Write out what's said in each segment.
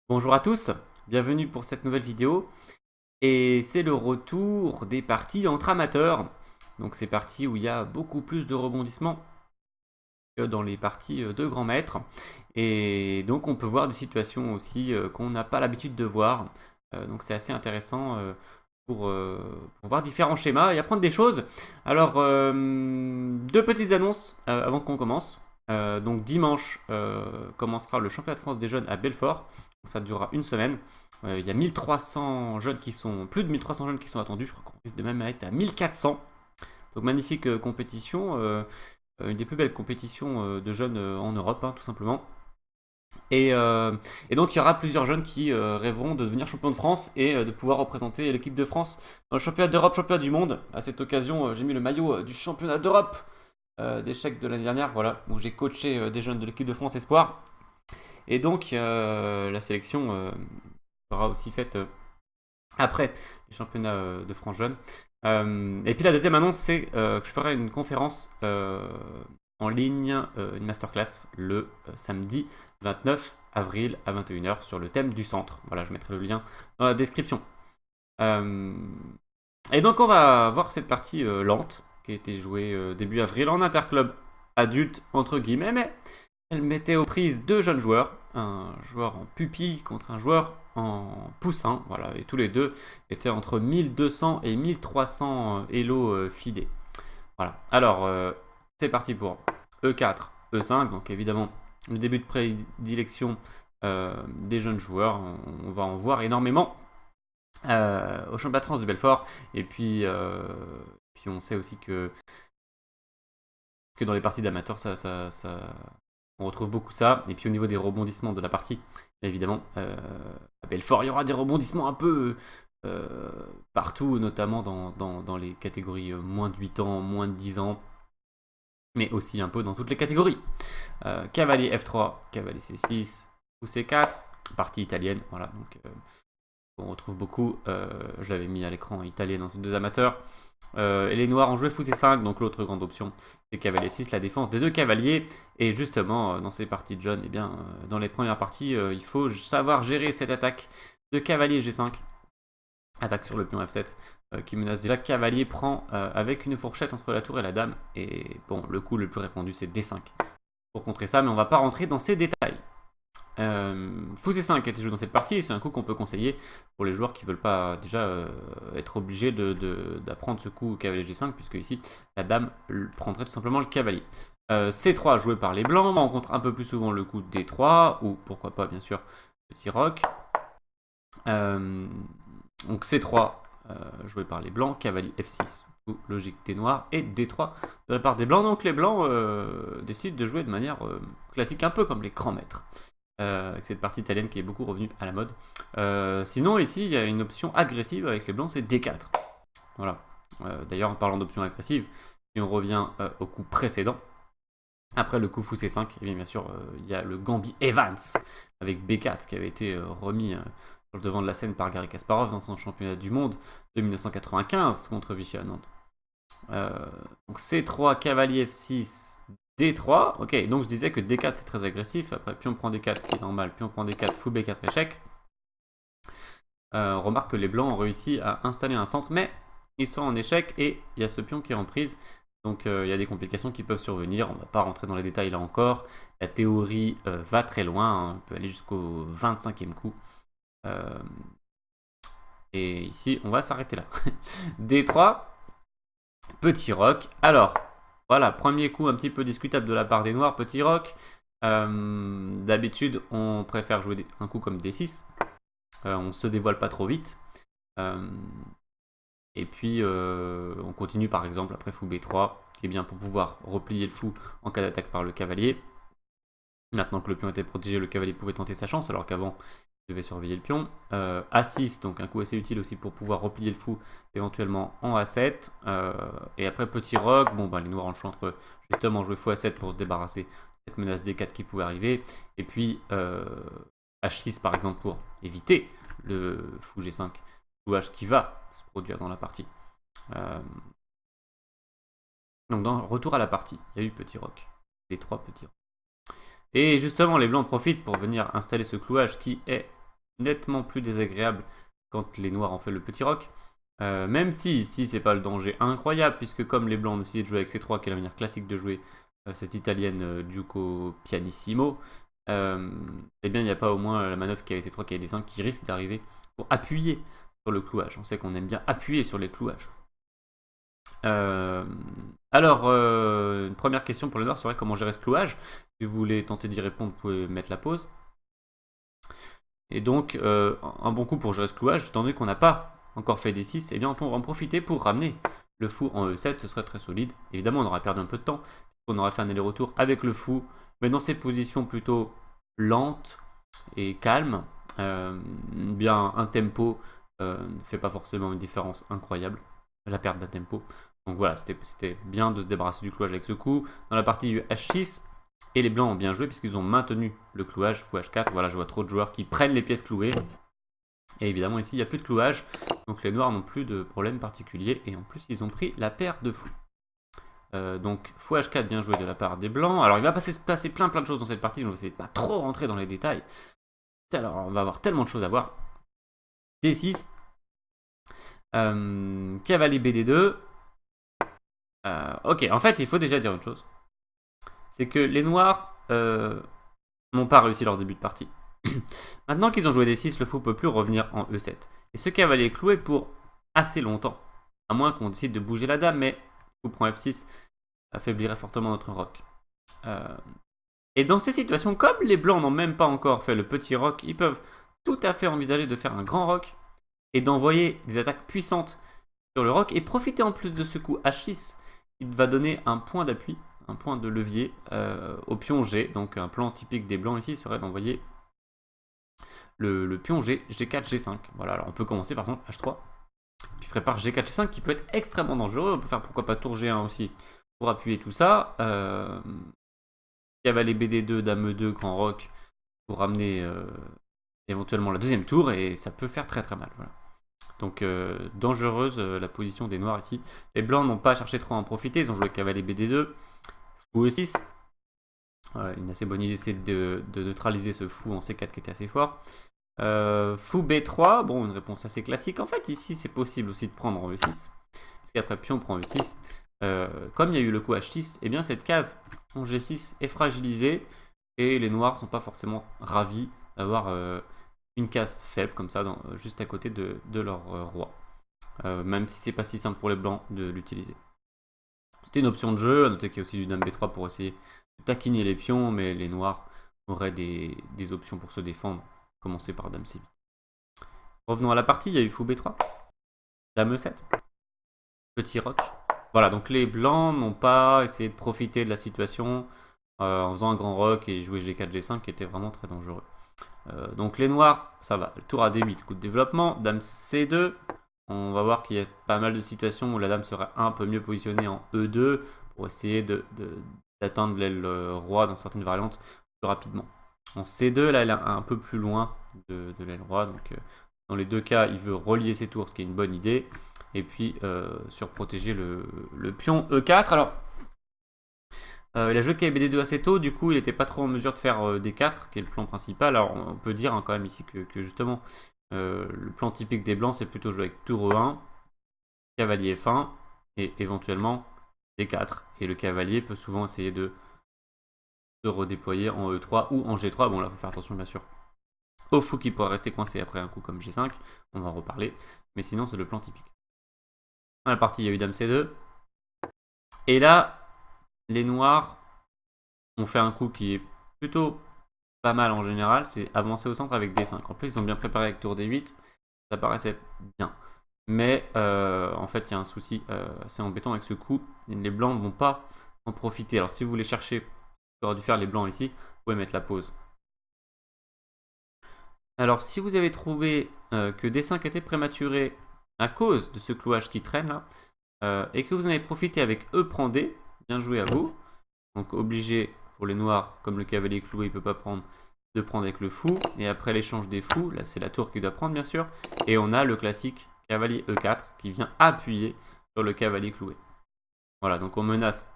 Bonjour à tous, bienvenue pour cette nouvelle vidéo. Et c'est le retour des parties entre amateurs. Donc ces parties où il y a beaucoup plus de rebondissements que dans les parties de grands maîtres. Et donc on peut voir des situations aussi qu'on n'a pas l'habitude de voir. Donc c'est assez intéressant pour voir différents schémas et apprendre des choses. Alors, deux petites annonces avant qu'on commence. Donc dimanche commencera le championnat de France des jeunes à Belfort. Donc, ça durera une semaine. Il y a 1300 jeunes qui sont, plus de 1300 jeunes qui sont attendus. Je crois qu'on risque de même être à 1400. Donc magnifique compétition. Une des plus belles compétitions de jeunes en Europe, hein, tout simplement. Et donc il y aura plusieurs jeunes qui rêveront de devenir champion de France et de pouvoir représenter l'équipe de France dans le championnat d'Europe, championnat du monde. À cette occasion, j'ai mis le maillot du championnat d'Europe d'échecs de l'année dernière, voilà, où j'ai coaché des jeunes de l'équipe de France Espoir. Et donc la sélection sera aussi faite après les championnats de France jeunes. Et puis la deuxième annonce, c'est que je ferai une conférence en ligne, une masterclass le samedi 29 avril à 21h sur le thème du centre. Voilà, je mettrai le lien dans la description. Et donc on va voir cette partie lente qui a été jouée début avril en interclub adulte entre guillemets, mais elle mettait aux prises deux jeunes joueurs, un joueur en pupille contre un joueur en poussin, voilà, et tous les deux étaient entre 1200 et 1300 Elo FIDE. Voilà, alors c'est parti pour E4, E5, donc évidemment le début de prédilection des jeunes joueurs, on va en voir énormément au championnat de France de Belfort, et puis on sait aussi que dans les parties d'amateurs, on retrouve beaucoup ça. Et puis au niveau des rebondissements de la partie, évidemment, à Belfort, il y aura des rebondissements un peu partout, notamment dans les catégories moins de 8 ans, moins de 10 ans, mais aussi un peu dans toutes les catégories. Cavalier F3, cavalier C6 ou C4, partie italienne, voilà, donc on retrouve beaucoup. Je l'avais mis à l'écran italienne entre deux amateurs. Et les noirs ont joué fou C5, donc l'autre grande option, c'est cavalier F6, la défense des deux cavaliers. Et justement, dans ces parties de jeunes, eh bien, dans les premières parties, il faut savoir gérer cette attaque de cavalier G5. Attaque sur le pion F7 qui menace déjà. Cavalier prend avec une fourchette entre la tour et la dame. Et bon, le coup le plus répandu, c'est D5 pour contrer ça, mais on va pas rentrer dans ces détails. Fou C5 a été joué dans cette partie, et c'est un coup qu'on peut conseiller pour les joueurs qui veulent pas déjà être obligés d'apprendre ce coup au cavalier G5, puisque ici la dame prendrait tout simplement le cavalier. C3 joué par les blancs, on rencontre un peu plus souvent le coup D3, ou pourquoi pas bien sûr petit roc. Donc C3 joué par les blancs, cavalier F6 ou logique des noirs, et D3 de la part des blancs. Donc les blancs décident de jouer de manière classique, un peu comme les grands maîtres. Avec cette partie italienne qui est beaucoup revenue à la mode. Sinon, ici, il y a une option agressive avec les blancs, c'est D4. Voilà. D'ailleurs, en parlant d'option agressive, si on revient au coup précédent, après le coup fou C5, et bien sûr, il y a le Gambit Evans avec B4 qui avait été remis sur le devant de la scène par Garry Kasparov dans son championnat du monde de 1995 contre Vichy Anand. Donc C3, cavalier F6, D3. Ok, donc je disais que D4 c'est très agressif. Après, pion prend D4 qui est normal, pion prend D4, fou B4 échec. Remarque que les blancs ont réussi à installer un centre, mais ils sont en échec et il y a ce pion qui est en prise. Donc il y a des complications qui peuvent survenir. On ne va pas rentrer dans les détails là encore. La théorie va très loin, hein. On peut aller jusqu'au 25e coup. Et ici, on va s'arrêter là. D3, petit roc. Alors, voilà, premier coup un petit peu discutable de la part des noirs, petit roc. D'habitude, on préfère jouer un coup comme D6. On se dévoile pas trop vite. Et puis, on continue par exemple après fou B3, qui est bien pour pouvoir replier le fou en cas d'attaque par le cavalier. Maintenant que le pion était protégé, le cavalier pouvait tenter sa chance, alors qu'avant, il devait surveiller le pion. A6, donc un coup assez utile aussi pour pouvoir replier le fou éventuellement en A7. Et après petit roc, bon bah les noirs ont le choix entre justement jouer fou A7 pour se débarrasser de cette menace D4 qui pouvait arriver. Et puis H6 par exemple pour éviter le fou G5 ou H qui va se produire dans la partie. Donc dans retour à la partie, il y a eu petit roc. Les trois petits rocs. Et justement, les blancs profitent pour venir installer ce clouage qui est nettement plus désagréable quand les noirs ont fait le petit roc. Même si ici c'est pas le danger incroyable, puisque comme les blancs ont décidé de jouer avec C3, qui est la manière classique de jouer cette italienne Giuco Pianissimo, eh bien il n'y a pas au moins la manœuvre qui est avec C3 qui est D5 qui risque d'arriver pour appuyer sur le clouage. On sait qu'on aime bien appuyer sur les clouages. Alors, une première question pour les noirs serait comment gérer ce clouage. Si vous voulez tenter d'y répondre, vous pouvez mettre la pause. Et donc, un bon coup pour gérer ce clouage, étant donné qu'on n'a pas encore fait D6, eh bien on peut en profiter pour ramener le fou en E7, ce serait très solide. Évidemment, on aura perdu un peu de temps, on aura fait un aller-retour avec le fou, mais dans ces positions plutôt lentes et calmes, bien un tempo ne fait pas forcément une différence incroyable, la perte d'un tempo. Donc voilà, c'était bien de se débarrasser du clouage avec ce coup. Dans la partie du H6, et les blancs ont bien joué puisqu'ils ont maintenu le clouage, fou H4. Voilà, je vois trop de joueurs qui prennent les pièces clouées. Et évidemment, ici, il n'y a plus de clouage. Donc les noirs n'ont plus de problème particulier. Et en plus, ils ont pris la paire de fous. Donc fou H4, bien joué de la part des blancs. Alors, il va passer plein de choses dans cette partie. Je vais essayer de pas trop rentrer dans les détails. Alors, on va avoir tellement de choses à voir. D6. Cavalier BD2. Ok, en fait, il faut déjà dire une chose. C'est que les noirs n'ont pas réussi leur début de partie. Maintenant qu'ils ont joué D6, le fou peut plus revenir en E7. Et ce cavalier est cloué pour assez longtemps. À moins qu'on décide de bouger la dame, mais fou prend F6 affaiblirait fortement notre roc. Et dans ces situations, comme les blancs n'ont même pas encore fait le petit roc, ils peuvent tout à fait envisager de faire un grand roc et d'envoyer des attaques puissantes sur le roc et profiter en plus de ce coup H6 qui va donner un point d'appui, un point de levier au pion G. Donc un plan typique des blancs ici serait d'envoyer le pion G, G4, G5. Voilà, alors on peut commencer par exemple H3, puis prépare G4, G5 qui peut être extrêmement dangereux. On peut faire pourquoi pas tour G1 aussi pour appuyer tout ça. Cavalier BD2, Dame E2, Grand Roc pour ramener éventuellement la deuxième tour et ça peut faire très très mal. Voilà. Donc dangereuse la position des noirs ici. Les blancs n'ont pas cherché trop à en profiter, ils ont joué cavalier BD2, fou E6. Voilà, une assez bonne idée c'est de neutraliser ce fou en C4 qui était assez fort. Fou B3, bon une réponse assez classique. En fait ici c'est possible aussi de prendre en E6. Parce qu'après pion prend E6. Comme il y a eu le coup H6, et bien cette case en G6 est fragilisée. Et les noirs sont pas forcément ravis d'avoir une case faible comme ça juste à côté de leur roi. Même si c'est pas si simple pour les blancs de l'utiliser. C'était une option de jeu, à noter qu'il y a aussi du dame B3 pour essayer de taquiner les pions, mais les noirs auraient des options pour se défendre. Commencer par dame C8. Revenons à la partie, il y a eu fou B3, dame E7, petit roc. Voilà, donc les blancs n'ont pas essayé de profiter de la situation en faisant un grand roc et jouer G4, G5 qui était vraiment très dangereux. Donc les noirs, ça va. Le tour à D8, coup de développement. Dame C2. On va voir qu'il y a pas mal de situations où la dame serait un peu mieux positionnée en E2 pour essayer d'atteindre l'aile roi dans certaines variantes plus rapidement. En C2, là, elle est un peu plus loin de l'aile roi. Donc dans les deux cas, il veut relier ses tours, ce qui est une bonne idée. Et puis surprotéger le pion E4. Alors, il a joué KBD2 assez tôt, du coup il n'était pas trop en mesure de faire D4, qui est le plan principal. Alors on peut dire quand même ici que justement le plan typique des blancs c'est plutôt jouer avec tour E1, cavalier F1 et éventuellement D4. Et le cavalier peut souvent essayer de se redéployer en E3 ou en G3. Bon là il faut faire attention bien sûr au fou qui pourrait rester coincé après un coup comme G5, on va en reparler. Mais sinon c'est le plan typique. Dans la partie il y a eu dame C2. Et là les noirs ont fait un coup qui est plutôt pas mal en général, c'est avancer au centre avec D5. En plus, ils ont bien préparé avec tour D8, ça paraissait bien. Mais en fait, il y a un souci assez embêtant avec ce coup. Les blancs ne vont pas en profiter. Alors, si vous voulez chercher ce qu'auraient dû faire les blancs ici, vous pouvez mettre la pause. Alors, si vous avez trouvé que D5 était prématuré à cause de ce clouage qui traîne là, et que vous en avez profité avec E prend D, bien joué à vous. Donc obligé pour les noirs, comme le cavalier cloué, il ne peut pas prendre, de prendre avec le fou. Et après l'échange des fous, là c'est la tour qui doit prendre bien sûr. Et on a le classique cavalier E4 qui vient appuyer sur le cavalier cloué. Voilà, donc on menace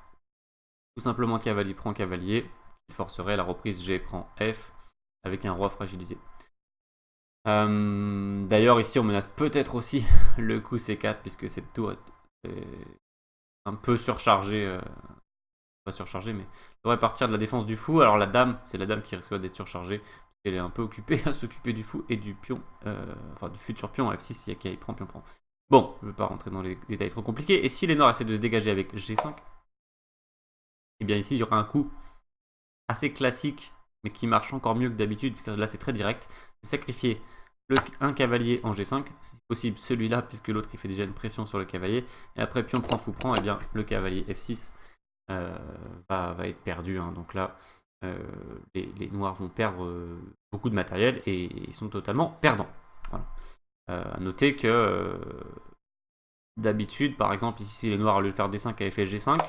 tout simplement cavalier prend cavalier, qui forcerait la reprise G prend F avec un roi fragilisé. D'ailleurs, ici, on menace peut-être aussi le coup C4, puisque cette tour est un peu surchargée. Pas surchargée, mais devrait partir de la défense du fou. Alors la dame, c'est la dame qui risque d'être surchargée. Elle est un peu occupée à s'occuper du fou et du pion, enfin du futur pion F6, il y a qui prend, pion prend. Bon, je ne vais pas rentrer dans les détails trop compliqués. Et si les noirs essaient de se dégager avec G5, et bien ici, il y aura un coup assez classique, mais qui marche encore mieux que d'habitude, parce que là, c'est très direct. C'est sacrifier un cavalier en G5, c'est possible celui-là, puisque l'autre, il fait déjà une pression sur le cavalier. Et après, pion prend, fou prend, et bien le cavalier F6 va être perdu. Hein. Donc là, les noirs vont perdre beaucoup de matériel, et ils sont totalement perdants. Voilà. À noter que d'habitude, par exemple, ici, si les noirs, au lieu de faire D5, avaient fait G5,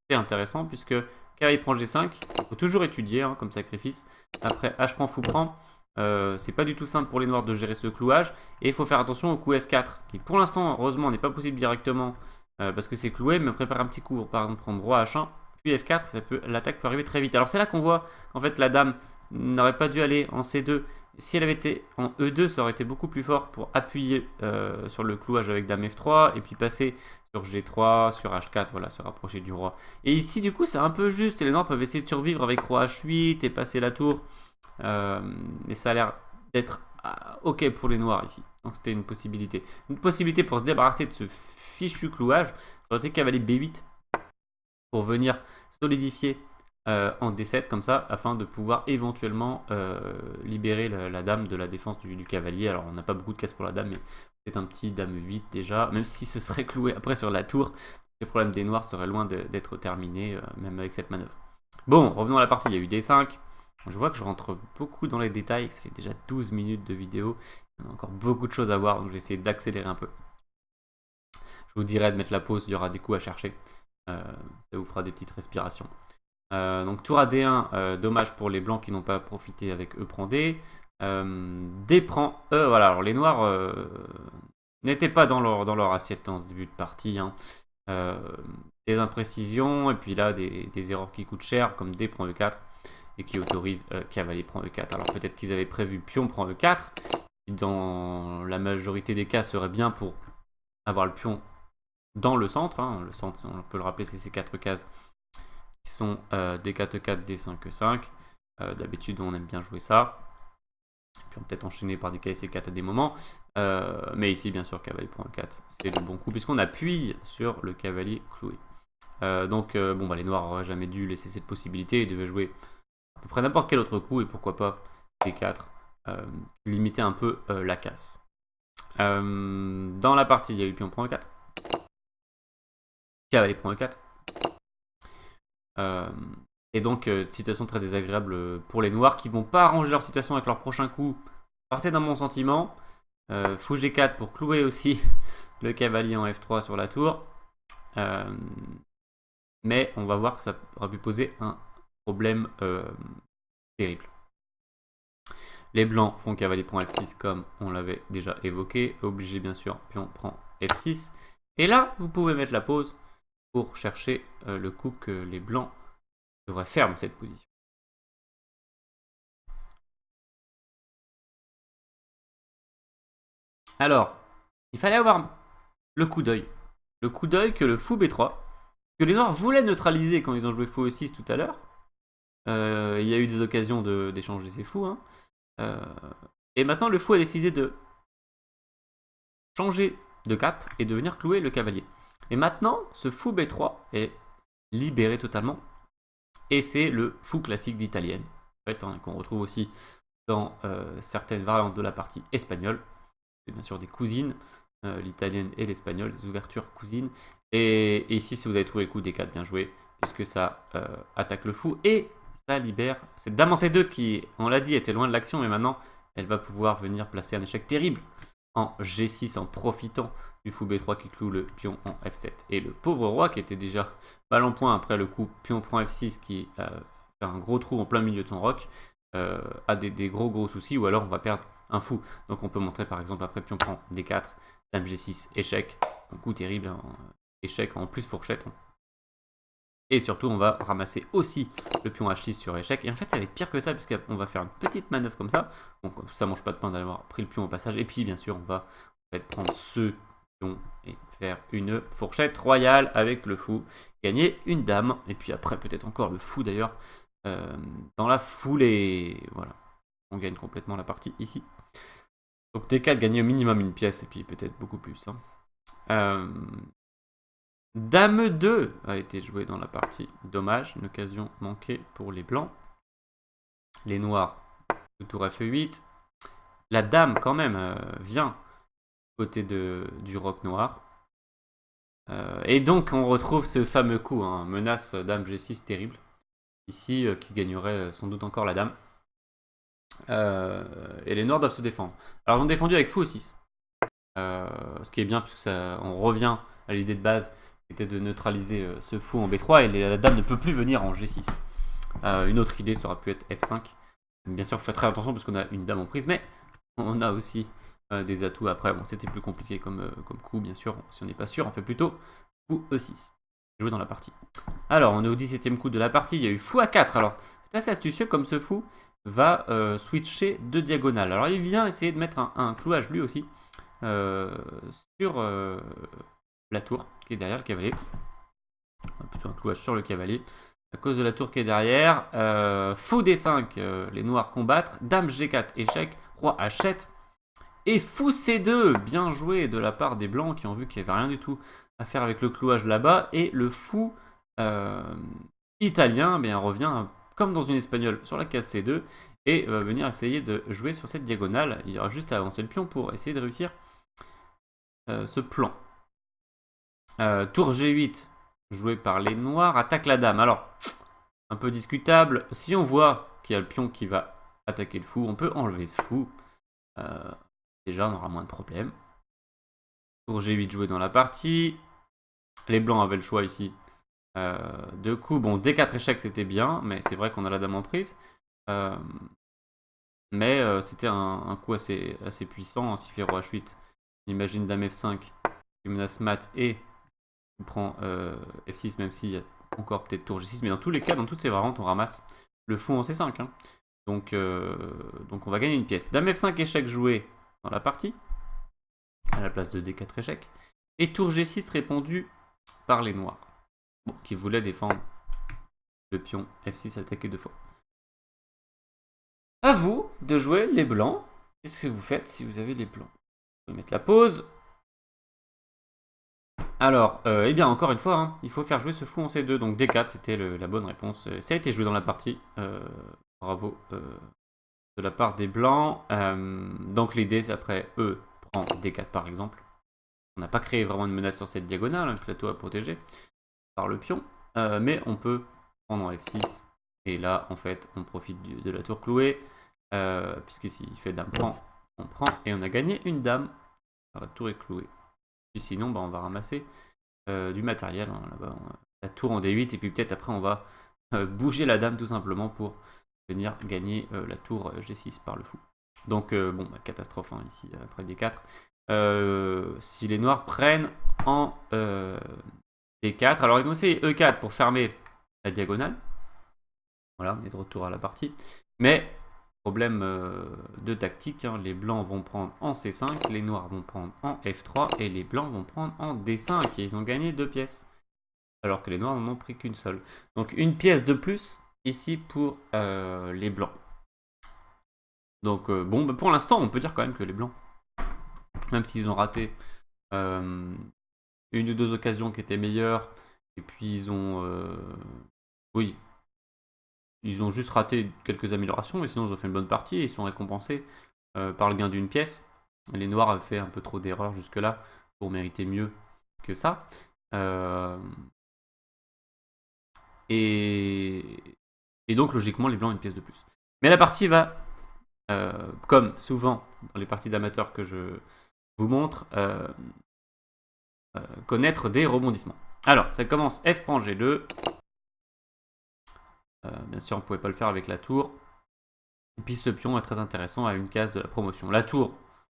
c'est intéressant, puisque quand il prend G5, il faut toujours étudier hein, comme sacrifice. Après, H prend, fou prend. C'est pas du tout simple pour les noirs de gérer ce clouage. Et il faut faire attention au coup F4, qui pour l'instant, heureusement, n'est pas possible directement, parce que c'est cloué, mais prépare un petit coup, par exemple, prendre roi H1, puis F4, l'attaque peut arriver très vite. Alors c'est là qu'on voit qu'en fait, la dame n'aurait pas dû aller en C2. Si elle avait été en E2, ça aurait été beaucoup plus fort pour appuyer sur le clouage avec dame F3 et puis passer sur G3, sur H4, voilà, se rapprocher du roi. Et ici, du coup, c'est un peu juste. Et les noirs peuvent essayer de survivre avec roi H8 et passer la tour. Et ça a l'air d'être ok pour les noirs ici. Donc c'était une possibilité. Une possibilité pour se débarrasser de ce fichu clouage, ça aurait été cavalier B8 pour venir solidifier en D7 comme ça, afin de pouvoir éventuellement libérer la dame de la défense du cavalier. Alors on n'a pas beaucoup de cases pour la dame, mais c'est un petit dame 8 déjà, même si ce serait cloué après sur la tour, les problèmes des noirs seraient loin d'être terminés, même avec cette manœuvre. Bon, revenons à la partie, il y a eu D5, je vois que je rentre beaucoup dans les détails, ça fait déjà 12 minutes de vidéo, il y a encore beaucoup de choses à voir, donc je vais essayer d'accélérer un peu. Je vous dirai de mettre la pause, il y aura des coups à chercher, ça vous fera des petites respirations. Donc tour à D1, dommage pour les blancs qui n'ont pas profité avec E prend D. D prend E, voilà, alors les noirs n'étaient pas dans leur assiette en ce début de partie. Hein. Des imprécisions, et puis là des erreurs qui coûtent cher, comme D prend E4, et qui autorisent cavalier prend E4. Alors peut-être qu'ils avaient prévu pion prend E4, qui dans la majorité des cas serait bien pour avoir le pion dans le centre. Hein. Le centre, on peut le rappeler, c'est ces 4 cases qui sont D4, E4, D5, E5. D'habitude, on aime bien jouer ça. Puis on peut peut-être enchaîner par des KC4 à des moments. Mais ici, bien sûr, cavalier prend E4, c'est le bon coup, puisqu'on appuie sur le cavalier cloué. Bon, les noirs n'auraient jamais dû laisser cette possibilité. Ils devaient jouer à peu près n'importe quel autre coup, et pourquoi pas D4, limiter un peu la casse. Dans la partie, il y a eu pion prend E4. Cavalier prend E4. Et donc, situation très désagréable pour les noirs qui vont pas arranger leur situation avec leur prochain coup. Partez dans mon sentiment. Fou G4 pour clouer aussi le cavalier en F3 sur la tour. Mais on va voir que ça aura pu poser un problème terrible. Les blancs font cavalier prend F6 comme on l'avait déjà évoqué. Obligé bien sûr, pion prend F6. Et là, vous pouvez mettre la pause pour chercher le coup que les blancs devraient faire dans cette position. Alors, il fallait avoir le coup d'œil. Le coup d'œil que le fou B3, que les noirs voulaient neutraliser quand ils ont joué fou E6 tout à l'heure. Il y a eu des occasions d'échanger ces fous. Hein. Et maintenant, le fou a décidé de changer de cap et de venir clouer le cavalier. Et maintenant, ce fou B3 est libéré totalement. Et c'est le fou classique d'italienne, en fait, hein, qu'on retrouve aussi dans certaines variantes de la partie espagnole. C'est bien sûr des cousines, l'italienne et l'espagnol, des ouvertures cousines. Et ici, si vous avez trouvé le coup des 4, bien joué, puisque ça attaque le fou et ça libère cette dame en C2 qui, on l'a dit, était loin de l'action, mais maintenant, elle va pouvoir venir placer un échec terrible en G6 en profitant du fou B3 qui cloue le pion en F7. Et le pauvre roi qui était déjà mal en point après le coup pion prend F6 qui fait un gros trou en plein milieu de son roc, a des gros soucis, ou alors on va perdre un fou. Donc on peut montrer par exemple après pion prend D4, dame G6, échec, un coup terrible, hein, échec en plus fourchette. Et surtout, on va ramasser aussi le pion H6 sur échec. Et en fait, ça va être pire que ça, puisqu'on va faire une petite manœuvre comme ça. Donc ça mange pas de pain d'avoir pris le pion au passage. Et puis, bien sûr, on va en fait, prendre ce pion et faire une fourchette royale avec le fou. Gagner une dame. Et puis après, peut-être encore le fou d'ailleurs. Dans la foulée. Voilà. On gagne complètement la partie ici. Donc T4, gagner au minimum une pièce. Et puis peut-être beaucoup plus. Hein. Dame 2 a été jouée dans la partie. Dommage, une occasion manquée pour les blancs. Les noirs, le tour F8. La dame, quand même, vient côté du roc noir. Et donc, on retrouve ce fameux coup, hein, menace dame G6 terrible. Ici, qui gagnerait sans doute encore la dame. Et les noirs doivent se défendre. Alors, ils ont défendu avec fou E6. Ce qui est bien, puisque on revient à l'idée de base qui était de neutraliser ce fou en B3 et la dame ne peut plus venir en G6. Une autre idée, ça aurait pu être F5. Bien sûr, faites très attention parce qu'on a une dame en prise, mais on a aussi des atouts après. Bon, c'était plus compliqué comme coup, bien sûr. Si on n'est pas sûr, on fait plutôt fou E6. Jouer dans la partie. Alors, on est au 17e coup de la partie. Il y a eu fou A4. Alors, c'est assez astucieux comme ce fou va switcher de diagonale. Alors, il vient essayer de mettre un clouage lui aussi sur la tour qui est derrière le cavalier. Plutôt un clouage sur le cavalier. À cause de la tour qui est derrière. Fou D5, les noirs combattre. Dame G4, échec. Roi H7. Et fou C2, bien joué de la part des blancs qui ont vu qu'il n'y avait rien du tout à faire avec le clouage là-bas. Et le fou italien revient comme dans une espagnole sur la case C2 et va venir essayer de jouer sur cette diagonale. Il y aura juste à avancer le pion pour essayer de réussir ce plan. Tour G8, joué par les noirs, attaque la dame. Alors, un peu discutable. Si on voit qu'il y a le pion qui va attaquer le fou, on peut enlever ce fou. Déjà, on aura moins de problèmes. Tour G8 joué dans la partie. Les blancs avaient le choix ici. De coups, bon, D4 échec, c'était bien, mais c'est vrai qu'on a la dame en prise. Mais c'était un coup assez puissant. S'il fait roi H8, on imagine dame F5 qui menace mat et on prend F6, même s'il y a encore peut-être tour G6. Mais dans tous les cas, dans toutes ces variantes, on ramasse le fou en C5. Hein. Donc on va gagner une pièce. Dame F5 échec joué dans la partie, à la place de D4 échec. Et tour G6 répondu par les noirs, qui voulaient défendre le pion F6 attaqué 2 fois. À vous de jouer les blancs. Qu'est-ce que vous faites si vous avez les blancs? Je vais mettre la pause. Alors, eh bien, encore une fois, hein, il faut faire jouer ce fou en C2. Donc D4, c'était la bonne réponse. Ça a été joué dans la partie. Bravo de la part des blancs. Donc l'idée, c'est après E prend D4 par exemple. On n'a pas créé vraiment une menace sur cette diagonale, le plateau à protéger par le pion. Mais on peut prendre en F6. Et là, en fait, on profite de la tour clouée. Puisque s'il fait dame prend, on prend. Et on a gagné une dame. Alors, la tour est clouée. Puis sinon, on va ramasser du matériel. Hein, là-bas, la tour en D8. Et puis peut-être après, on va bouger la dame tout simplement pour venir gagner la tour G6 par le fou. Donc, catastrophe hein, ici, après D4. Si les noirs prennent en D4, alors ils ont essayé E4 pour fermer la diagonale. Voilà, on est de retour à la partie. Mais, problème de tactique, hein, les blancs vont prendre en C5, les noirs vont prendre en F3 et les blancs vont prendre en D5. Et ils ont gagné 2 pièces. Alors que les noirs n'en ont pris qu'une seule. Donc une pièce de plus ici pour les blancs. Donc pour l'instant, on peut dire quand même que les blancs, même s'ils ont raté une ou deux occasions qui étaient meilleures, et puis ils ont... ils ont juste raté quelques améliorations, mais sinon ils ont fait une bonne partie et ils sont récompensés par le gain d'une pièce. Les noirs avaient fait un peu trop d'erreurs jusque-là pour mériter mieux que ça. Et donc logiquement les blancs une pièce de plus. Mais la partie va, comme souvent dans les parties d'amateurs que je vous montre, connaître des rebondissements. Alors ça commence F prend G2. Bien sûr on ne pouvait pas le faire avec la tour. Et puis ce pion est très intéressant à une case de la promotion. La tour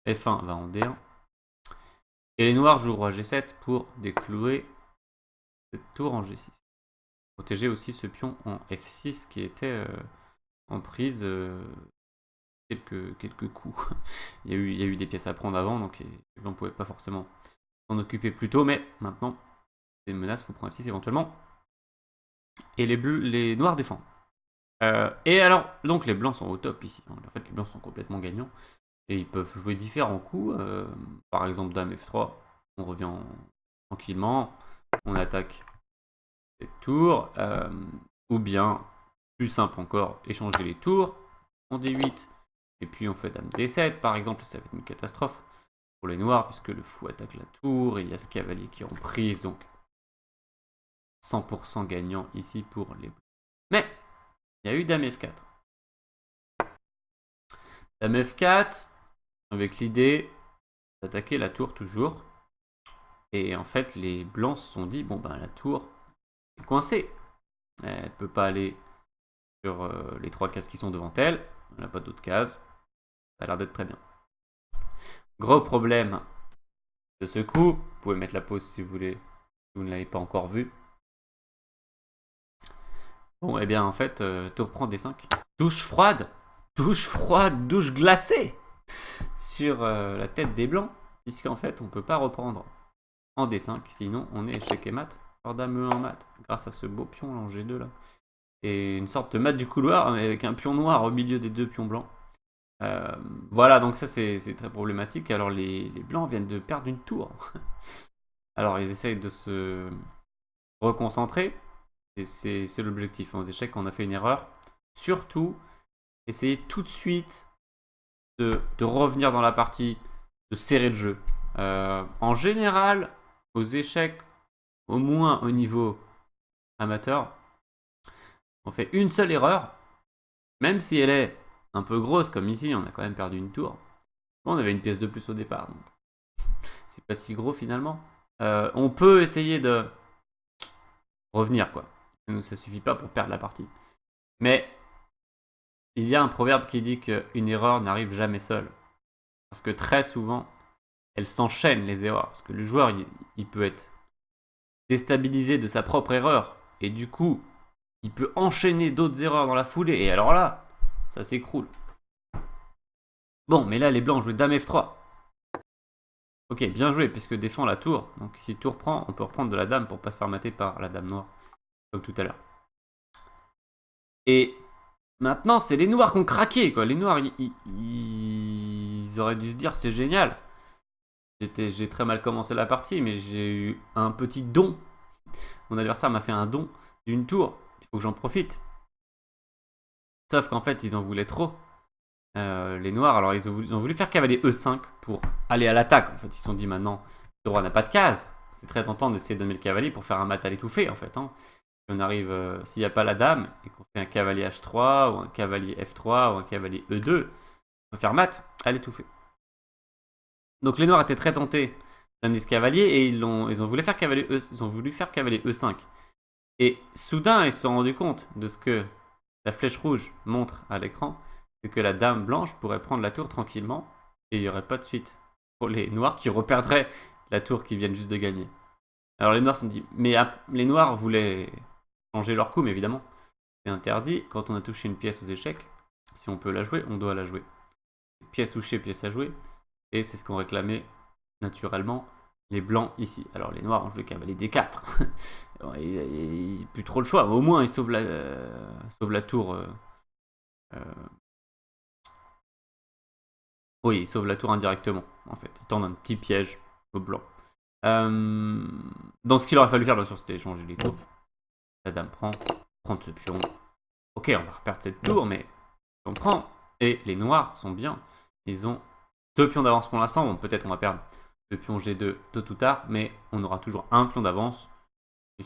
F1 va en D1. Et les noirs jouent roi G7 pour déclouer cette tour en G6. protéger aussi ce pion en F6 qui était en prise quelques coups. il y a eu des pièces à prendre avant, donc on ne pouvait pas forcément s'en occuper plus tôt, mais maintenant, c'est une menace, il faut prendre F6 éventuellement. Et les noirs défendent. Et alors, donc les blancs sont au top ici. En fait, les blancs sont complètement gagnants. Et ils peuvent jouer différents coups. Par exemple, dame F3, on revient tranquillement, on attaque cette tour. Ou bien, plus simple encore, échanger les tours en D8. Et puis on fait dame D7 par exemple, ça va être une catastrophe pour les noirs puisque le fou attaque la tour et il y a ce cavalier qui est en prise, donc 100% gagnant ici pour les blancs. Mais il y a eu dame F4. Dame F4 avec l'idée d'attaquer la tour toujours. Et en fait les blancs se sont dit bon ben la tour est coincée. Elle ne peut pas aller sur les 3 cases qui sont devant elle. Elle n'a pas d'autres cases. Ça a l'air d'être très bien. Gros problème de ce coup. Vous pouvez mettre la pause si vous voulez. Si vous ne l'avez pas encore vu. Bon, et bien en fait, tour prend D5. Douche froide, douche glacée sur la tête des blancs. Puisqu'en fait, on ne peut pas reprendre en D5. Sinon, on est échec et mat. Alors dame E en mat. Grâce à ce beau pion en G2 là. Et une sorte de mat du couloir avec un pion noir au milieu des 2 pions blancs. Voilà, donc ça c'est très problématique. Alors les blancs viennent de perdre une tour. Alors ils essayent de se reconcentrer. Et c'est l'objectif. Aux échecs, on a fait une erreur. Surtout, essayer tout de suite de revenir dans la partie, de serrer le jeu. En général, aux échecs, au moins au niveau amateur, on fait une seule erreur, même si elle est un peu grosse, comme ici, on a quand même perdu une tour. Bon, on avait une pièce de plus au départ, donc c'est pas si gros finalement. On peut essayer de revenir, quoi. Ça suffit pas pour perdre la partie. Mais il y a un proverbe qui dit qu'une erreur n'arrive jamais seule. Parce que très souvent, elles s'enchaînent, les erreurs. Parce que le joueur, il peut être déstabilisé de sa propre erreur. Et du coup, il peut enchaîner d'autres erreurs dans la foulée. Et alors là, ça s'écroule. Bon, mais là, les blancs ont joué dame F3. Ok, bien joué, puisque défend la tour. Donc si tour prend, on peut reprendre de la dame pour pas se faire mater par la dame noire. Comme tout à l'heure. Et maintenant, c'est les noirs qui ont craqué, quoi. Les noirs, ils auraient dû se dire, c'est génial. J'ai très mal commencé la partie, mais j'ai eu un petit don. Mon adversaire m'a fait un don d'une tour. Il faut que j'en profite. Sauf qu'en fait, ils en voulaient trop. Les noirs, alors ils ont voulu faire cavalier E5 pour aller à l'attaque. En fait, ils se sont dit maintenant, le roi n'a pas de case. C'est très tentant d'essayer de donner le cavalier pour faire un mat à l'étouffer, en fait. Hein. Si on arrive, s'il n'y a pas la dame et qu'on fait un cavalier H3 ou un cavalier F3 ou un cavalier E2, on va faire mat à l'étouffer. Donc les noirs étaient très tentés d'amener ce cavalier et ils ont voulu faire cavalier E5. Et soudain, ils se sont rendus compte de ce que la flèche rouge montre à l'écran, c'est que la dame blanche pourrait prendre la tour tranquillement et il n'y aurait pas de suite pour les noirs qui reperdraient la tour qu'ils viennent juste de gagner. Alors les noirs se sont dit, mais les noirs voulaient changer leur coup, mais évidemment, c'est interdit. Quand on a touché une pièce aux échecs, si on peut la jouer, on doit la jouer. Pièce touchée, pièce à jouer. Et c'est ce qu'ont réclamé naturellement les blancs ici. Alors les noirs ont joué cavalier D4. Il n'y a plus trop le choix. Au moins, ils sauvent la tour. Oui, ils sauvent la tour indirectement, en fait. Ils tendent un petit piège aux blancs. Donc ce qu'il aurait fallu faire, bien sûr, c'était échanger les tours. La dame prendre ce pion. Ok, on va reperdre cette tour, mais on prend. Et les noirs sont bien. Ils ont 2 pions d'avance pour l'instant. Bon, peut-être on va perdre le pion G2 tôt ou tard, mais on aura toujours un pion d'avance. Et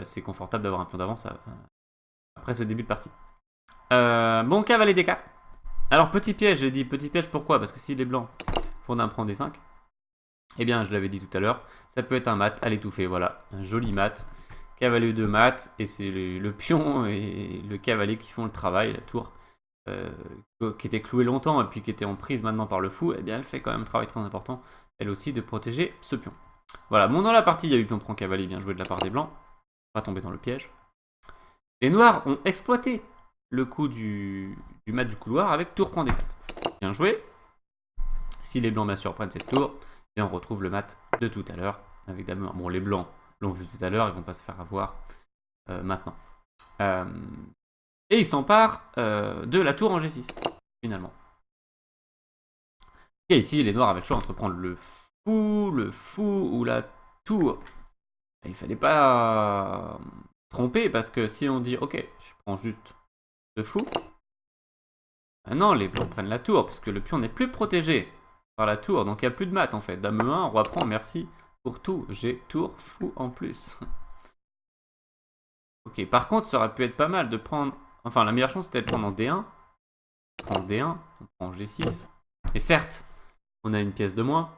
c'est confortable d'avoir un pion d'avance après ce début de partie. Bon, cavalier D4. Alors, petit piège, j'ai dit petit piège, pourquoi? Parce que si les blancs font d'un prend D5, eh bien, je l'avais dit tout à l'heure, ça peut être un mat à l'étouffer. Voilà, un joli mat. Cavalier 2 mat, et c'est le pion et le cavalier qui font le travail, la tour. Qui était clouée longtemps et puis qui était en prise maintenant par le fou, eh bien elle fait quand même un travail très important, elle aussi, de protéger ce pion. Voilà, bon, dans la partie, il y a eu pion prend cavalier, bien joué de la part des blancs, pas tomber dans le piège. Les noirs ont exploité le coup du mat du couloir avec tour prend D4. Bien joué. Si les blancs bien sûr prennent cette tour, et on retrouve le mat de tout à l'heure avec dame 1. Bon, les blancs l'ont vu tout à l'heure, ils vont pas se faire avoir maintenant. Et ils s'emparent de la tour en G6, finalement. Et ici, les noirs avaient le choix entre prendre le fou ou la tour. Et il fallait pas tromper parce que si on dit ok, je prends juste le fou. Ah non, les blancs prennent la tour parce que le pion n'est plus protégé par la tour, donc il n'y a plus de mat en fait. Dame 1, roi prend, merci pour tout. J'ai tour fou en plus. Ok, par contre, ça aurait pu être pas mal de prendre. Enfin, la meilleure chance c'était de prendre en D1. On prend D1, on prend G6. Et certes, on a une pièce de moins.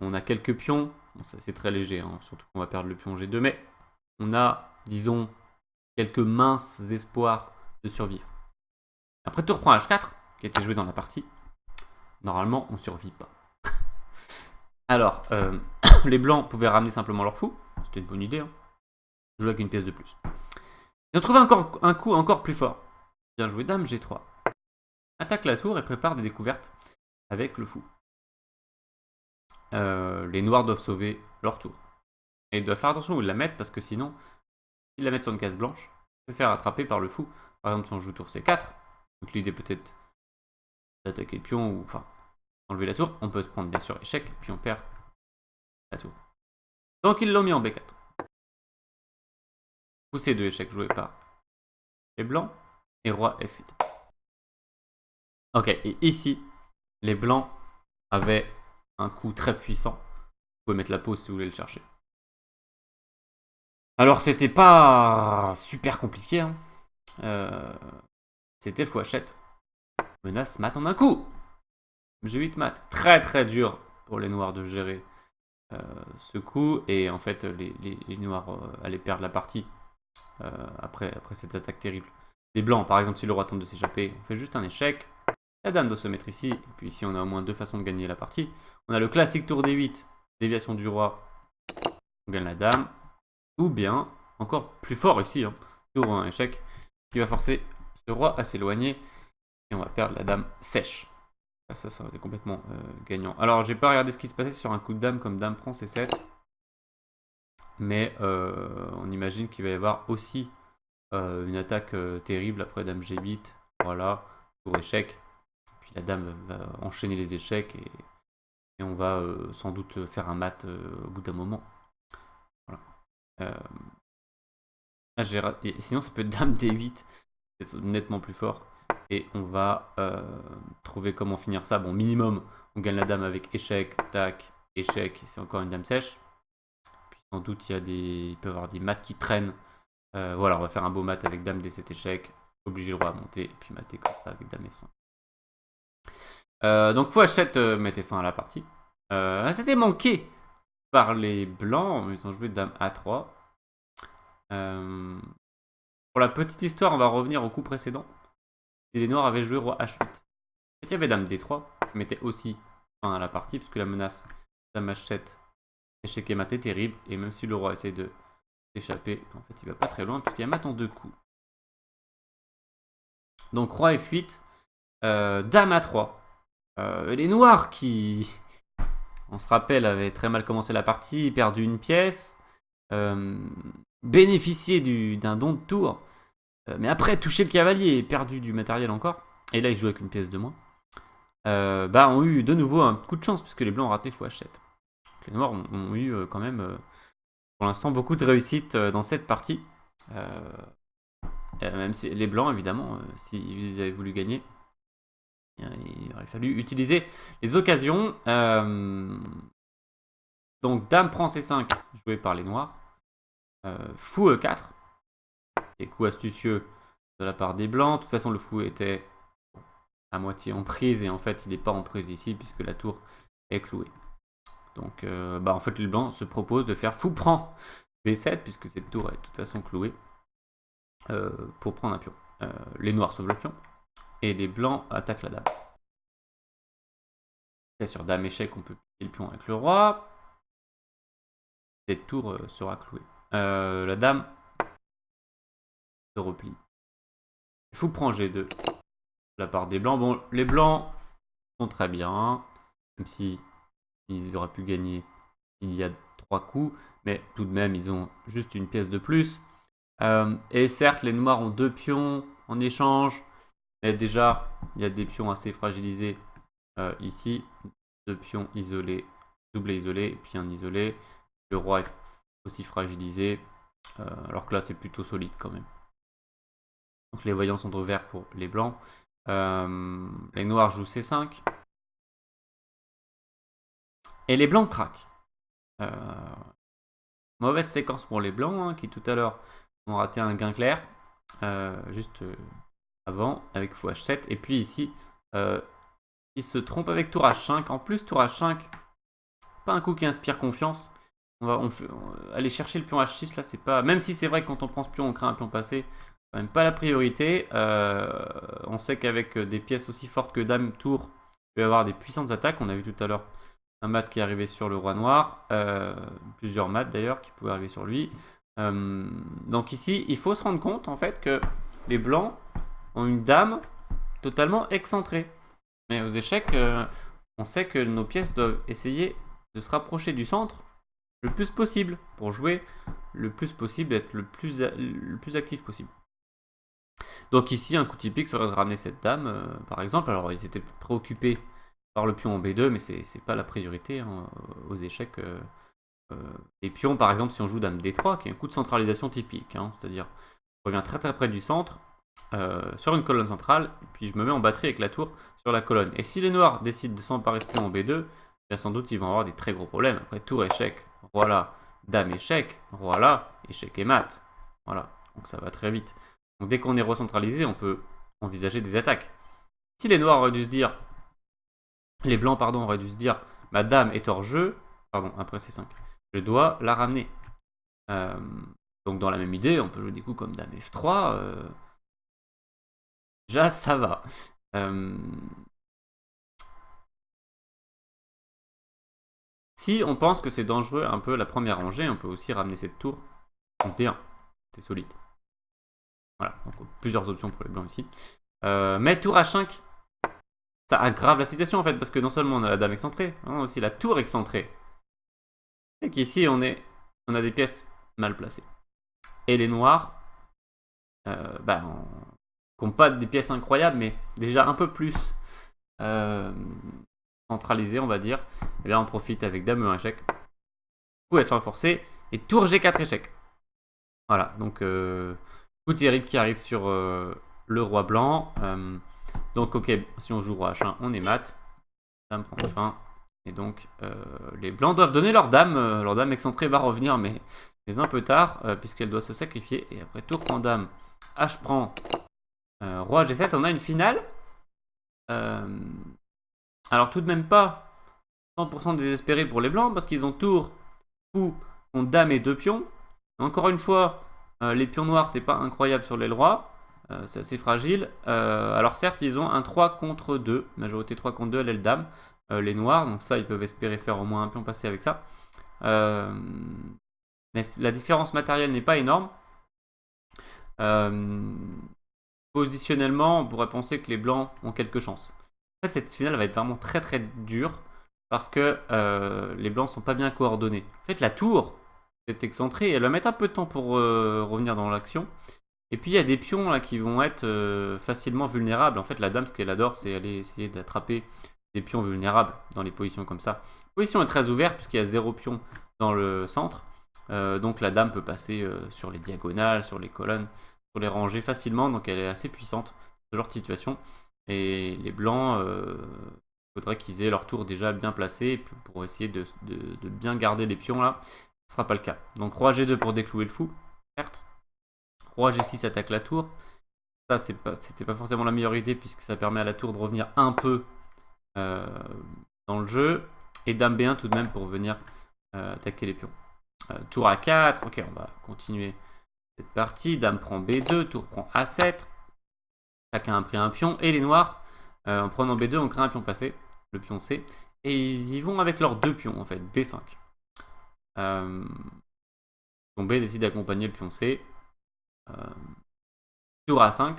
On a quelques pions. Bon, ça c'est très léger, hein, surtout qu'on va perdre le pion G2. Mais on a, disons, quelques minces espoirs de survivre. Après, tour prend H4, qui a été joué dans la partie. Normalement, on survit pas. Alors, les blancs pouvaient ramener simplement leur fou. C'était une bonne idée. Hein. Jouer avec une pièce de plus. Et on trouve encore un coup encore plus fort. Bien joué, dame G3. Attaque la tour et prépare des découvertes avec le fou. Les noirs doivent sauver leur tour. Et ils doivent faire attention où ils la mettent parce que sinon, s'ils la mettent sur une case blanche, ils se faire attraper par le fou. Par exemple, si on joue tour C4, donc l'idée peut-être d'attaquer le pion ou enfin enlever la tour, on peut se prendre bien sûr échec, puis on perd la tour. Donc ils l'ont mis en B4. Poussé de échec joué par les blancs et roi F8. Ok, et ici, les blancs avaient un coup très puissant. Vous pouvez mettre la pause si vous voulez le chercher. Alors c'était pas super compliqué. Hein. C'était fou hachette. Menace mat en un coup. G8 mat. Très très dur pour les noirs de gérer ce coup. Et en fait les noirs allaient perdre la partie après cette attaque terrible. Les blancs, par exemple, si le roi tente de s'échapper, on fait juste un échec. La dame doit se mettre ici. Et puis ici on a au moins deux façons de gagner la partie. On a le classique tour D8. Déviation du roi. On gagne la dame. Ou bien, encore plus fort ici, hein, tour un échec, qui va forcer ce roi à s'éloigner. Et on va perdre la dame sèche. Ça aurait été complètement gagnant. Alors, j'ai pas regardé ce qui se passait sur un coup de dame comme dame prend C7. Mais on imagine qu'il va y avoir aussi une attaque terrible après dame G8. Voilà, tour échec. Puis la dame va enchaîner les échecs et on va sans doute faire un mat au bout d'un moment. Voilà. Et sinon, ça peut être dame D8. C'est nettement plus fort. Et on va trouver comment finir ça. Bon, minimum, on gagne la dame avec échec, tac, échec. C'est encore une dame sèche. Puis sans doute, il peut y avoir des maths qui traînent. Voilà, on va faire un beau mat avec dame D7 échec. Obliger le roi à monter. Et puis mater comme ça avec dame F5. Donc, fou H7 mettait fin à la partie. C'était manqué par les blancs. Ils ont joué dame A3. Pour la petite histoire, on va revenir au coup précédent. Et les noirs avaient joué roi H8. Et il y avait dame D3 qui mettait aussi fin à la partie, puisque la menace dame H7 échec et mat est terrible. Et même si le roi essaie de s'échapper, en fait il va pas très loin, puisqu'il y a mat en deux coups. Donc roi F8, dame A3. Les noirs qui, on se rappelle, avaient très mal commencé la partie, perdu une pièce, bénéficié d'un don de tour. Mais après, toucher le cavalier et perdu du matériel encore. Et là, il joue avec une pièce de moins. Ont eu de nouveau un coup de chance puisque les blancs ont raté fou H7. Donc, les noirs ont eu quand même, pour l'instant, beaucoup de réussite dans cette partie. Même si les blancs, évidemment, s'ils avaient voulu gagner, il aurait fallu utiliser les occasions. Donc, dame prend C5, joué par les noirs. Fou E4. Et coup astucieux de la part des blancs. De toute façon, le fou était à moitié en prise et en fait, il n'est pas en prise ici puisque la tour est clouée. Donc, en fait, les blancs se proposent de faire fou prend B7 puisque cette tour est de toute façon clouée pour prendre un pion. Les noirs sauvent le pion et les blancs attaquent la dame. Et sur dame échec, on peut piquer le pion avec le roi. Cette tour sera clouée. La dame se replient. Fou prend G2 de la part des blancs. Bon, les blancs sont très bien, même si ils auraient pu gagner il y a 3 coups, mais tout de même, ils ont juste une pièce de plus. Et certes, les noirs ont 2 pions en échange, mais déjà, il y a des pions assez fragilisés ici. 2 pions isolés, doublé isolé, et puis un isolé. Le roi est aussi fragilisé, alors que là, c'est plutôt solide quand même. Donc les voyants sont au vert pour les blancs. Les noirs jouent C5. Et les blancs craquent. Mauvaise séquence pour les blancs, hein, qui tout à l'heure ont raté un gain clair. Juste avant, avec fou H7. Et puis ici, ils se trompent avec tour H5. En plus, tour H5, pas un coup qui inspire confiance. On fait, aller chercher le pion H6, là, c'est pas... Même si c'est vrai que quand on prend ce pion, on crée un pion passé, quand même pas la priorité. On sait qu'avec des pièces aussi fortes que Dame, Tour, il peut y avoir des puissantes attaques. On a vu tout à l'heure un mat qui est arrivé sur le roi noir. Plusieurs mats d'ailleurs qui pouvaient arriver sur lui. Donc ici, il faut se rendre compte en fait que les blancs ont une dame totalement excentrée. Mais aux échecs, on sait que nos pièces doivent essayer de se rapprocher du centre le plus possible pour jouer le plus possible, être le plus actif possible. Donc ici, un coup typique serait de ramener cette dame, par exemple. Alors, ils étaient préoccupés par le pion en B2, mais c'est pas la priorité hein, aux échecs. Les pions, par exemple, si on joue dame D3, qui est un coup de centralisation typique, hein, c'est-à-dire, je reviens très très près du centre, sur une colonne centrale, et puis je me mets en batterie avec la tour sur la colonne. Et si les noirs décident de s'emparer ce pion en B2, bien sans doute ils vont avoir des très gros problèmes. Après, tour échec, roi là, dame échec, roi là, échec et mat. Voilà, donc ça va très vite. Donc dès qu'on est recentralisé, on peut envisager des attaques. Si les noirs auraient dû se dire, les blancs pardon, auraient dû se dire, ma dame est hors jeu, pardon, après C5, je dois la ramener. Donc dans la même idée, on peut jouer des coups comme dame F3. Déjà, ça va. Si on pense que c'est dangereux un peu la première rangée, on peut aussi ramener cette tour en T1. C'est solide. Voilà, donc plusieurs options pour les blancs ici. Mais tour H5, ça aggrave la situation en fait, parce que non seulement on a la dame excentrée, on a aussi la tour excentrée. Et qu'ici on a des pièces mal placées. Et les noirs, qui n'ont pas des pièces incroyables, mais déjà un peu plus centralisées, on va dire. Et là on profite avec dame E1 échec. Coup F1 forcé, et tour G4 échec. Voilà, donc coup terrible qui arrive sur le roi blanc. Donc ok, si on joue roi H1, on est mat. Dame prend fin. Et donc les blancs doivent donner leur dame excentrée va revenir, mais un peu tard, puisqu'elle doit se sacrifier. Et après tour prend dame, H prend, roi G7, on a une finale. Alors tout de même pas 100% désespéré pour les blancs, parce qu'ils ont tour, fou, ont dame et 2 pions. Encore une fois, les pions noirs, c'est pas incroyable sur l'aile roi. C'est assez fragile. Alors certes, ils ont un 3 contre 2. Majorité 3 contre 2 à l'aile dame. Les noirs, donc ça, ils peuvent espérer faire au moins un pion passé avec ça. Mais la différence matérielle n'est pas énorme. Positionnellement, on pourrait penser que les blancs ont quelques chances. En fait, cette finale va être vraiment très très dure. Parce que les blancs sont pas bien coordonnés. En fait, la tour est excentrée. Elle va mettre un peu de temps pour revenir dans l'action. Et puis il y a des pions là qui vont être facilement vulnérables. En fait, la dame, ce qu'elle adore, c'est aller essayer d'attraper des pions vulnérables dans les positions comme ça. La position est très ouverte puisqu'il y a 0 pion dans le centre. Donc la dame peut passer sur les diagonales, sur les colonnes, sur les rangées facilement. Donc elle est assez puissante, ce genre de situation. Et les blancs, il faudrait qu'ils aient leur tour déjà bien placé pour essayer de bien garder les pions là. Ce ne sera pas le cas. Donc roi G2 pour déclouer le fou, certes. Roi G6 attaque la tour. Ça, c'était pas forcément la meilleure idée puisque ça permet à la tour de revenir un peu dans le jeu. Et dame B1 tout de même pour venir attaquer les pions. Tour A4. Ok, on va continuer cette partie. Dame prend B2, tour prend A7. Chacun a pris un pion. Et les noirs, en prenant B2, on crée un pion passé. Le pion C. Et ils y vont avec leurs 2 pions en fait. B5. Donc B décide d'accompagner le pion C. Tour A5.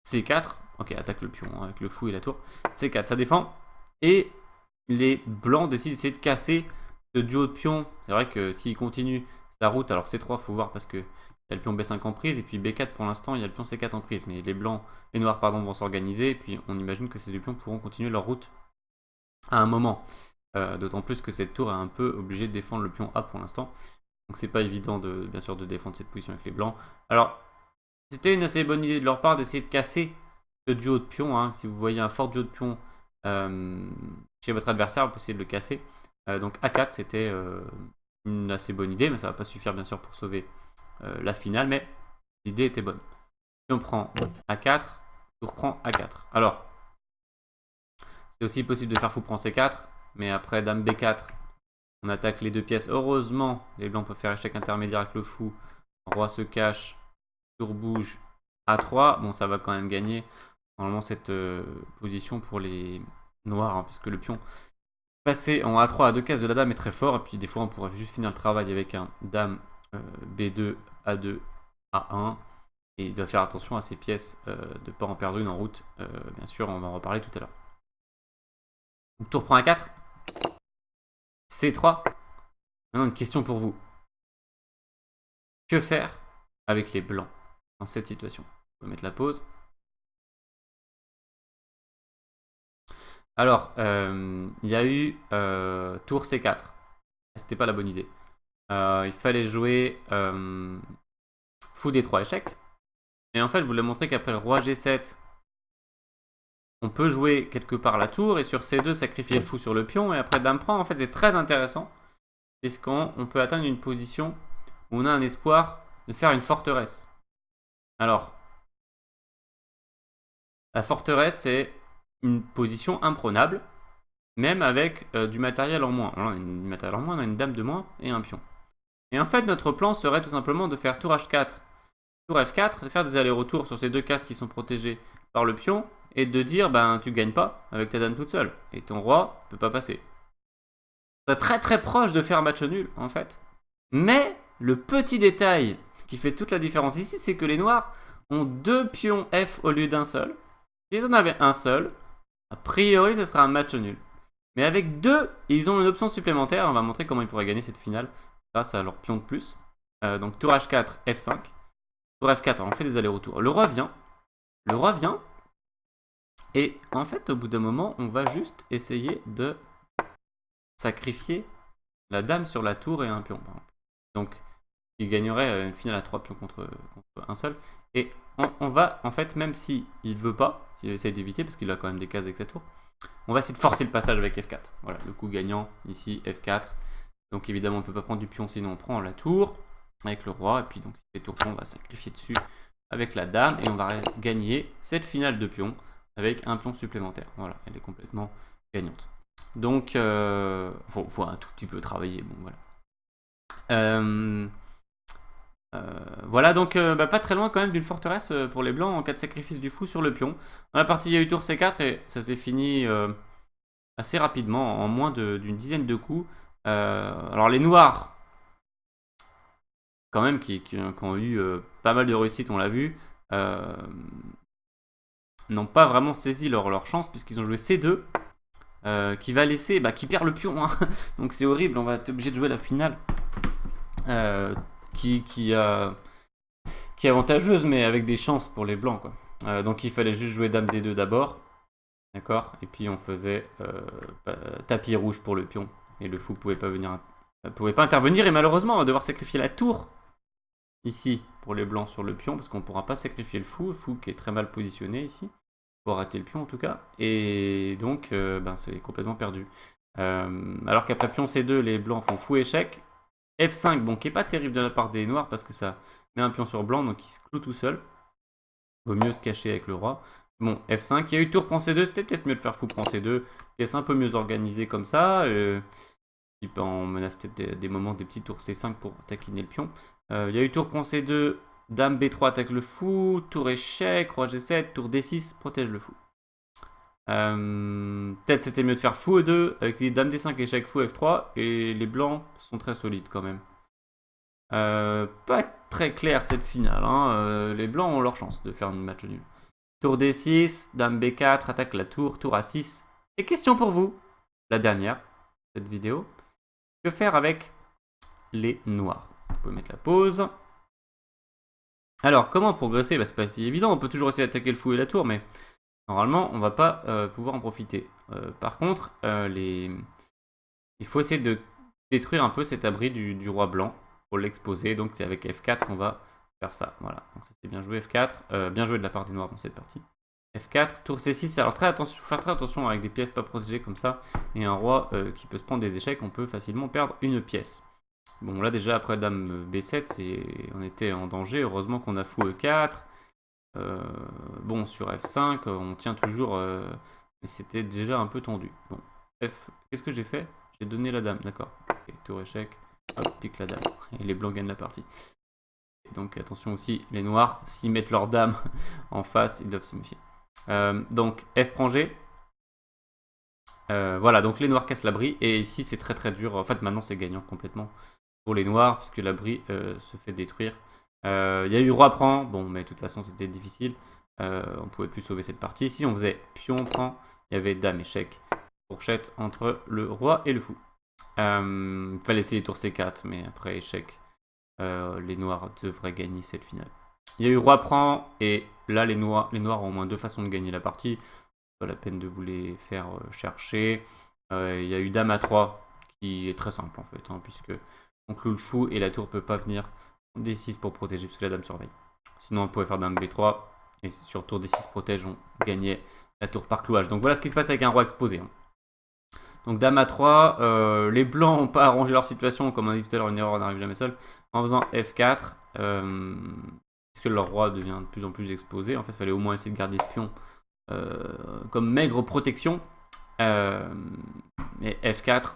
C4. Ok, attaque le pion hein, avec le fou et la tour. C4, ça défend. Et les blancs décident d'essayer de casser ce duo de pions. C'est vrai que s'il continue sa route, alors C3, faut voir parce que il y a le pion B5 en prise. Et puis B4, pour l'instant, il y a le pion C4 en prise. Mais les noirs pardon, vont s'organiser. Et puis on imagine que ces deux pions pourront continuer leur route à un moment. D'autant plus que cette tour est un peu obligée de défendre le pion A pour l'instant. Donc c'est pas évident bien sûr de défendre cette position avec les blancs. Alors c'était une assez bonne idée de leur part d'essayer de casser ce duo de pions. Hein. Si vous voyez un fort duo de pions chez votre adversaire, vous pouvez essayer de le casser. Donc A4 c'était une assez bonne idée, mais ça va pas suffire bien sûr pour sauver la finale, mais l'idée était bonne. Si on prend A4, tour prend A4. Alors, c'est aussi possible de faire fou prend C4, mais après dame B4, on attaque les deux pièces. Heureusement, les blancs peuvent faire échec intermédiaire avec le fou. Roi se cache, tour bouge, A3. Bon, ça va quand même gagner normalement cette position pour les noirs, hein, puisque le pion passé en A3 à deux cases de la dame est très fort. Et puis des fois, on pourrait juste finir le travail avec un dame B2, A2, A1. Et il doit faire attention à ces pièces de ne pas en perdre une en route. Bien sûr, on va en reparler tout à l'heure. Donc, tour prend A4. C3. Maintenant, une question pour vous. Que faire avec les blancs dans cette situation? On va mettre la pause. Alors, il y a eu tour C4. C'était pas la bonne idée. Il fallait jouer fou D3 échec. Et en fait, je voulais montrer qu'après le roi G7, on peut jouer quelque part la tour. Et sur C2, sacrifier le fou sur le pion. Et après dame prend, en fait, c'est très intéressant. Puisqu'on peut atteindre une position où on a un espoir de faire une forteresse. Alors, la forteresse, c'est une position imprenable, même avec du matériel en moins. Alors, du matériel en moins, on a une dame de moins et un pion. Et en fait, notre plan serait tout simplement de faire tour H4, tour F4, de faire des allers-retours sur ces deux cases qui sont protégées par le pion, et de dire, ben, tu gagnes pas avec ta dame toute seule, et ton roi peut pas passer. C'est très très proche de faire match nul, en fait. Mais, le petit détail qui fait toute la différence ici, c'est que les noirs ont deux pions F au lieu d'un seul. S'ils en avaient un seul, a priori, ce sera un match nul. Mais avec deux, ils ont une option supplémentaire. On va montrer comment ils pourraient gagner cette finale grâce à leur pion de plus. Donc tour H4, F5. Tour F4, on fait des allers-retours. Le roi vient. Et en fait, au bout d'un moment, on va juste essayer de sacrifier la dame sur la tour et un pion. Donc, il gagnerait une finale à 3 pions contre un seul. Et on va, en fait, même s'il ne veut pas, s'il essaie d'éviter, parce qu'il a quand même des cases avec sa tour, on va essayer de forcer le passage avec F4. Voilà, le coup gagnant, ici, F4. Donc évidemment, on ne peut pas prendre du pion, sinon on prend la tour avec le roi. Et puis, donc, si c'est tour pion, on va sacrifier dessus avec la dame. Et on va gagner cette finale de pion avec un pion supplémentaire. Voilà, elle est complètement gagnante. Donc, faut un tout petit peu travailler. Bon, voilà. Voilà, donc pas très loin quand même d'une forteresse pour les blancs en cas de sacrifice du fou sur le pion. Dans la partie, il y a eu tour C4 et ça s'est fini assez rapidement, en moins d'une dizaine de coups. Alors les noirs, quand même, qui ont eu pas mal de réussite, on l'a vu, n'ont pas vraiment saisi leur chance puisqu'ils ont joué C2. Qui va laisser, qui perd le pion, hein. Donc c'est horrible, on va être obligé de jouer la finale qui est avantageuse mais avec des chances pour les blancs quoi. Donc il fallait juste jouer dame D2 d'abord, d'accord, et puis on faisait tapis rouge pour le pion et le fou pouvait pas intervenir et malheureusement on va devoir sacrifier la tour ici pour les blancs sur le pion parce qu'on ne pourra pas sacrifier le fou qui est très mal positionné ici pour rater le pion en tout cas, et donc c'est complètement perdu. Alors qu'après pion C2 les blancs font fou échec, F5 bon qui est pas terrible de la part des noirs parce que ça met un pion sur blanc donc il se cloue tout seul, vaut mieux se cacher avec le roi. Bon, F5, il y a eu tour prend C2, c'était peut-être mieux de faire fou prend C2, pièce un peu mieux organisée comme ça, on menace peut-être des moments des petits tours C5 pour taquiner le pion. Il y a eu tour prend C2, dame B3 attaque le fou, tour échec, roi G7, tour D6 protège le fou. Peut-être c'était mieux de faire fou E2 avec les dames D5 échec fou F3 et les blancs sont très solides quand même. Pas très clair cette finale. Hein. Les blancs ont leur chance de faire un match nul. Tour D6, dame B4, attaque la tour, tour A6. Et question pour vous, la dernière, cette vidéo. Que faire avec les noirs? Vous pouvez mettre la pause. Alors, comment progresser? Bah, c'est pas si évident, on peut toujours essayer d'attaquer le fou et la tour, mais normalement, on va pas pouvoir en profiter. Par contre, il faut essayer de détruire un peu cet abri du roi blanc pour l'exposer. Donc, c'est avec F4 qu'on va faire ça. Voilà, donc ça c'est bien joué F4. Bien joué de la part des noirs dans cette partie. F4, tour C6. Alors, faire très attention avec des pièces pas protégées comme ça. Et un roi qui peut se prendre des échecs, on peut facilement perdre une pièce. Bon, là déjà, après dame B7, on était en danger. Heureusement qu'on a fou E4. Bon, sur F5, on tient toujours, mais c'était déjà un peu tendu. Bon, qu'est-ce que j'ai fait? J'ai donné la dame, d'accord. Okay, tour échec, hop, pique la dame. Et les blancs gagnent la partie. Et donc attention aussi, les noirs, s'ils mettent leur dame en face, ils doivent se méfier. Donc F prend G. Voilà, donc les noirs cassent l'abri. Et ici, c'est très très dur. En fait, maintenant, c'est gagnant complètement pour les noirs, puisque l'abri se fait détruire. Il y a eu roi prend, bon, mais de toute façon, c'était difficile. On pouvait plus sauver cette partie. Si on faisait pion prend, il y avait dame échec. Fourchette entre le roi et le fou. Il fallait essayer tour C4, mais après échec, les noirs devraient gagner cette finale. Il y a eu roi prend, et là, les noirs ont au moins deux façons de gagner la partie. Pas la peine de vous les faire chercher. Il y a eu dame A3, qui est très simple en fait, hein, puisque on cloue le fou et la tour peut pas venir D6 pour protéger, puisque la dame surveille. Sinon, on pouvait faire dame B3, et sur tour D6 protège, on gagnait la tour par clouage. Donc voilà ce qui se passe avec un roi exposé. Hein. Donc dame A3, les blancs n'ont pas arrangé leur situation, comme on a dit tout à l'heure, une erreur n'arrive jamais seule, en faisant F4, puisque leur roi devient de plus en plus exposé. En fait, il fallait au moins essayer de garder ce pion comme maigre protection. Mais F4,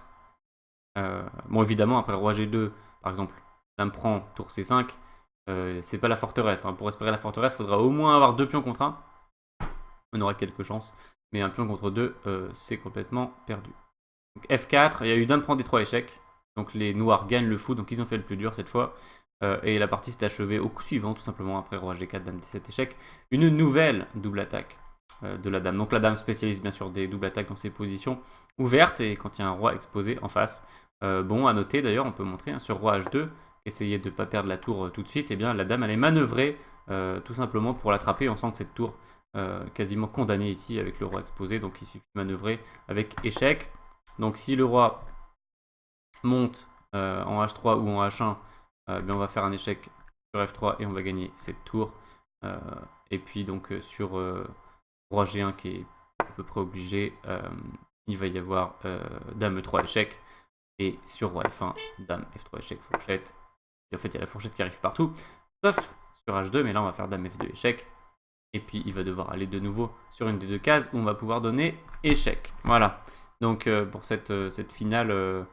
bon évidemment après roi G2 par exemple, dame prend tour C5, c'est pas la forteresse. Hein. Pour espérer la forteresse, il faudra au moins avoir deux pions contre un. On aurait quelques chances, mais un pion contre deux, c'est complètement perdu. Donc F4, il y a eu dame prend D3 échec. Donc les noirs gagnent le fou, donc ils ont fait le plus dur cette fois. Et la partie s'est achevée au coup suivant, tout simplement après roi G4, dame D7 échec. Une nouvelle double attaque de la dame. Donc la dame spécialise bien sûr des doubles attaques dans ses positions ouvertes et quand il y a un roi exposé en face. Bon, à noter d'ailleurs, on peut montrer hein, sur roi H2, essayer de ne pas perdre la tour tout de suite, et bien la dame elle est manœuvrée tout simplement pour l'attraper. On sent que cette tour quasiment condamnée ici avec le roi exposé, donc il suffit de manœuvrer avec échec. Donc si le roi monte en H3 ou en H1, bien on va faire un échec sur F3 et on va gagner cette tour. Et puis donc sur roi G1 qui est à peu près obligé, il va y avoir dame E3 échec. Et sur roi F1, dame F3 échec, fourchette. Et en fait, il y a la fourchette qui arrive partout, sauf sur H2, mais là, on va faire dame F2 échec. Et puis, il va devoir aller de nouveau sur une des deux cases où on va pouvoir donner échec. Voilà. Donc, pour cette finale,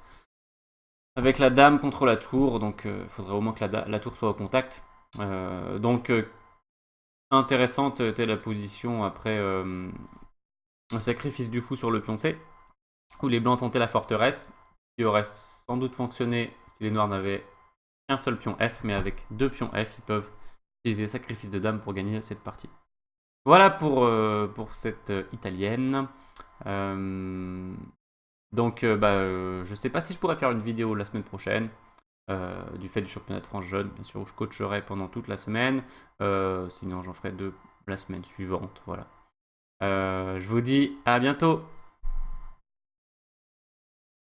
avec la dame contre la tour, donc il faudrait au moins que la tour soit au contact. Donc, intéressante était la position après un sacrifice du fou sur le pion C, où les blancs tentaient la forteresse, qui aurait sans doute fonctionné si les noirs n'avaient qu'un seul pion F, mais avec deux pions F, ils peuvent utiliser sacrifice de dame pour gagner cette partie. Voilà pour cette italienne. Donc, je sais pas si je pourrais faire une vidéo la semaine prochaine, du fait du championnat de France jeune, bien sûr, où je coacherai pendant toute la semaine. Sinon, j'en ferai deux la semaine suivante. Voilà. Je vous dis à bientôt.